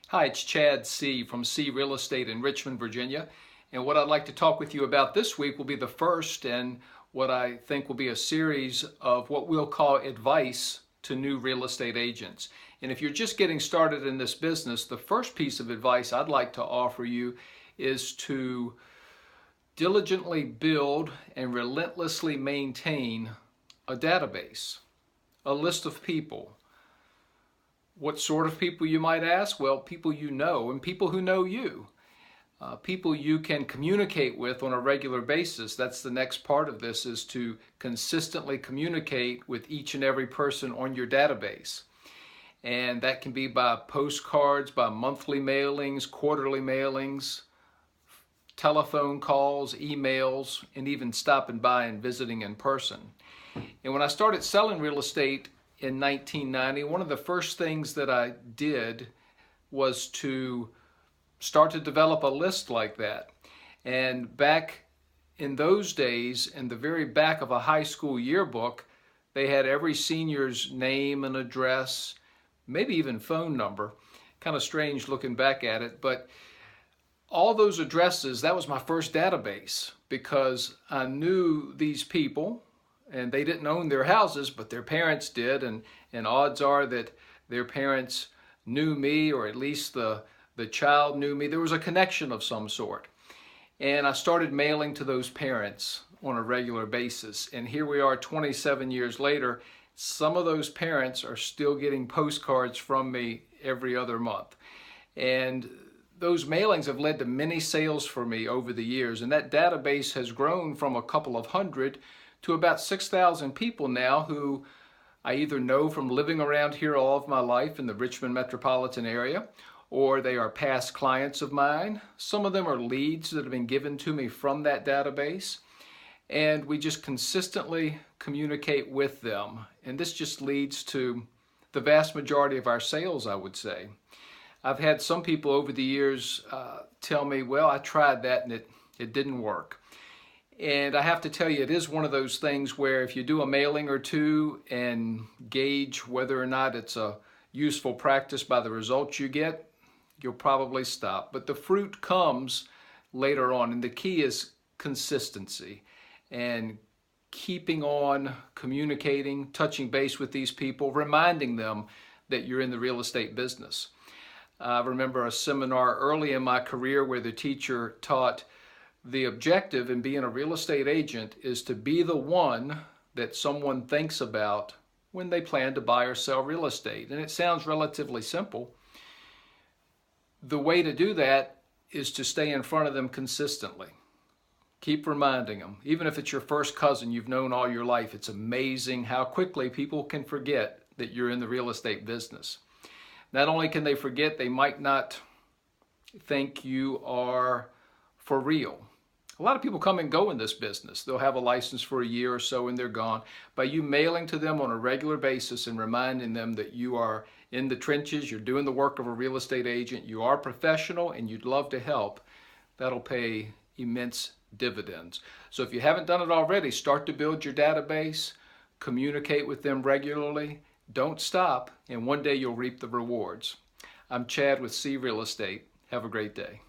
Hi, it's Chad Seay from Seay Real Estate in Richmond, Virginia. And what I'd like to talk with you about this week will be the first and what I think will be a series of what we'll call advice to new real estate agents. And if you're just getting started in this business, the first piece of advice I'd like to offer you is to diligently build and relentlessly maintain a database, a list of people. What sort of people, you might ask? Well, people you know and people who know you. People you can communicate with on a regular basis. That's the next part of this, is to consistently communicate with each and every person on your database. And that can be by postcards, by monthly mailings, quarterly mailings, telephone calls, emails, and even stopping by and visiting in person. And when I started selling real estate in 1990, one of the first things that I did was to start to develop a list like that. And back in those days, in the very back of a high school yearbook, they had every senior's name and address, maybe even phone number. Kind of strange looking back at it, but all those addresses, that was my first database, because I knew these people. And they didn't own their houses, but their parents did, and odds are that their parents knew me, or at least the child knew me. There was a connection of some sort. And I started mailing to those parents on a regular basis. And here we are 27 years later. Some of those parents are still getting postcards from me every other month. And those mailings have led to many sales for me over the years. And that database has grown from a couple of hundred to about 6,000 people now, who I either know from living around here all of my life in the Richmond metropolitan area, or they are past clients of mine. Some of them are leads that have been given to me from that database, and we just consistently communicate with them. And this just leads to the vast majority of our sales, I would say. I've had some people over the years tell me, well, I tried that and it didn't work. And I have to tell you, it is one of those things where if you do a mailing or two and gauge whether or not it's a useful practice by the results you get, you'll probably stop. But the fruit comes later on, and the key is consistency and keeping on communicating, touching base with these people, reminding them that you're in the real estate business. I remember a seminar early in my career where the teacher taught the objective in being a real estate agent is to be the one that someone thinks about when they plan to buy or sell real estate. And it sounds relatively simple. The way to do that is to stay in front of them consistently. Keep reminding them. Even if it's your first cousin you've known all your life, it's amazing how quickly people can forget that you're in the real estate business. Not only can they forget, they might not think you are for real. A lot of people come and go in this business. They'll have a license for a year or so and they're gone. By you mailing to them on a regular basis and reminding them that you are in the trenches, you're doing the work of a real estate agent, you are professional and you'd love to help, that'll pay immense dividends. So if you haven't done it already, start to build your database, communicate with them regularly, don't stop, and one day you'll reap the rewards. I'm Chad with Seay Real Estate. Have a great day.